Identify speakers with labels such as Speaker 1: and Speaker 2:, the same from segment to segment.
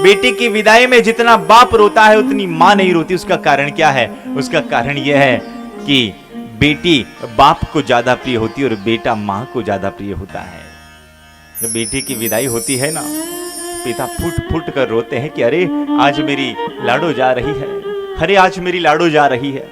Speaker 1: बेटी की विदाई में जितना बाप रोता है उतनी मां नहीं रोती। उसका कारण क्या है? उसका कारण यह है कि बेटी बाप को ज्यादा प्रिय होती है और बेटा मां को ज्यादा प्रिय होता है। जब बेटी की विदाई होती है ना, पिता फूट फूट कर रोते हैं कि अरे आज मेरी लाडो जा रही है, अरे आज मेरी लाडो जा रही है,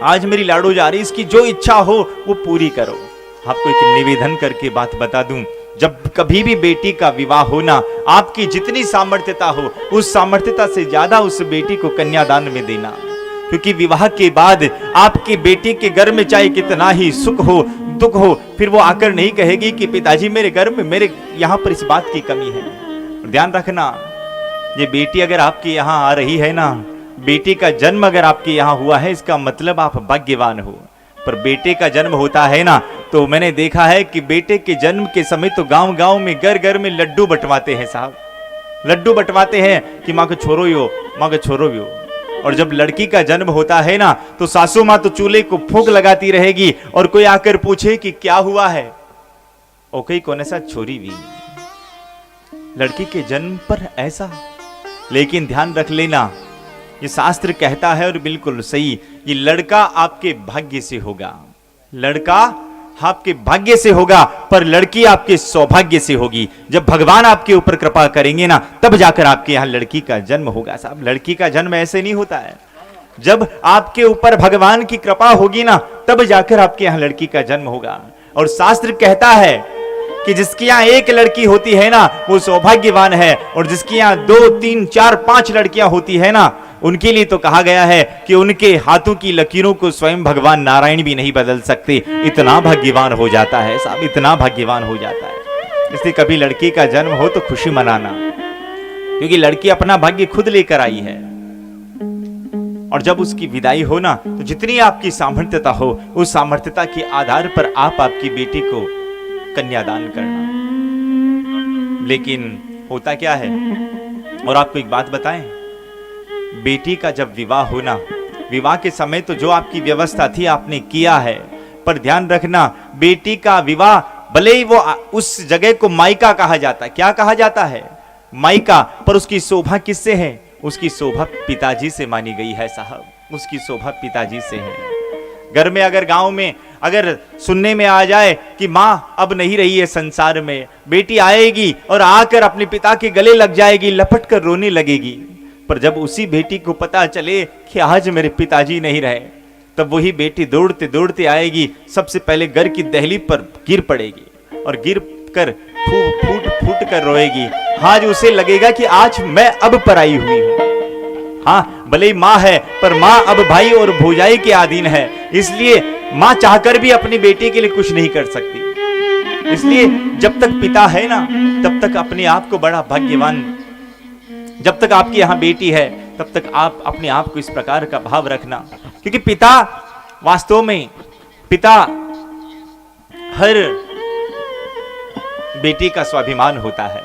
Speaker 1: आज मेरी लाडो जा रही, इसकी जो इच्छा हो वो पूरी करो। आपको एक निवेदन करके बात बता दूं, जब कभी भी बेटी का विवाह होना, आपकी जितनी सामर्थ्यता हो उस सामर्थ्यता से ज्यादा उस बेटी को कन्यादान में देना। क्योंकि विवाह के बाद आपकी बेटी के घर में चाहे कितना ही सुख हो दुख हो, फिर वो आकर नहीं कहेगी कि पिताजी मेरे घर में मेरे यहां पर इस बात की कमी है। ध्यान रखना, ये बेटी अगर आपके यहां आ रही है ना, बेटी का जन्म अगर आपके यहां हुआ है, इसका मतलब आप भाग्यवान हो। पर बेटे का जन्म होता है ना, तो मैंने देखा है कि बेटे के जन्म के समय तो गांव गांव में घर घर में लड्डू बंटवाते हैं साहब, लड्डू बंटवाते हैं कि माँ को छोरो ही हो, माँ को छोरो भी हो। और जब लड़की का जन्म होता है ना, तो सासू माँ तो चूल्हे को फूंक लगाती रहेगी और कोई आकर पूछे कि क्या हुआ है, ओके कौन सा छोरी भी लड़की के जन्म पर ऐसा। लेकिन ध्यान रख लेना, ये शास्त्र कहता है और बिल्कुल सही, ये लड़का आपके भाग्य से होगा, लड़का आपके भाग्य से होगा, पर लड़की आपके सौभाग्य से होगी। जब भगवान आपके ऊपर कृपा करेंगे ना, तब जाकर आपके यहां लड़की का जन्म होगा साहब। लड़की का जन्म ऐसे नहीं होता है, जब आपके ऊपर भगवान की कृपा होगी ना, तब जाकर आपके यहां लड़की का जन्म होगा। और शास्त्र कहता है कि जिसके यहां एक लड़की होती है ना, वो सौभाग्यवान है, और जिसके यहां 2, 3, 4, 5 लड़कियां होती है ना, उनके लिए तो कहा गया है कि उनके हाथों की लकीरों को स्वयं भगवान नारायण भी नहीं बदल सकते। इतना भाग्यवान हो जाता है साहब, इतना भाग्यवान हो जाता है। इसलिए कभी लड़की का जन्म हो तो खुशी मनाना, क्योंकि लड़की अपना भाग्य खुद लेकर आई है। और जब उसकी विदाई हो ना, तो जितनी आपकी सामर्थ्यता हो, उस सामर्थ्यता के आधार पर आप आपकी बेटी को कन्यादान करना। लेकिन होता क्या है, और आपको एक बात बताएं, बेटी का जब विवाह होना, विवाह के समय तो जो आपकी व्यवस्था थी आपने किया है, पर ध्यान रखना, बेटी का विवाह भले ही वो उस जगह को मायका कहा जाता है, क्या कहा जाता है, मायका, पर उसकी शोभा किससे है? उसकी शोभा पिताजी से मानी गई है साहब, उसकी शोभा पिताजी से है। घर में अगर गांव में अगर सुनने में आ जाए कि माँ अब नहीं रही है संसार में, बेटी आएगी और आकर अपने पिता के गले लग जाएगी, लपट कर रोने लगेगी। पर जब उसी बेटी को पता चले कि आज मेरे पिताजी नहीं रहे, तब वही बेटी दौड़ते दौड़ते आएगी, सबसे पहले घर की दहली पर गिर पड़ेगी और गिर कर फूट फूट कर रोएगी। आज उसे लगेगा कि आज मैं अब पराई हुई हूं। हाँ, भले ही माँ है, पर माँ अब भाई और भौजाई के अधीन है, इसलिए माँ चाहकर भी अपनी बेटी के लिए कुछ नहीं कर सकती। इसलिए जब तक पिता है ना, तब तक अपने आप को बड़ा भाग्यवान, जब तक आपकी यहां बेटी है तब तक आप अपने आप को इस प्रकार का भाव रखना, क्योंकि पिता वास्तव में, पिता हर बेटी का स्वाभिमान होता है।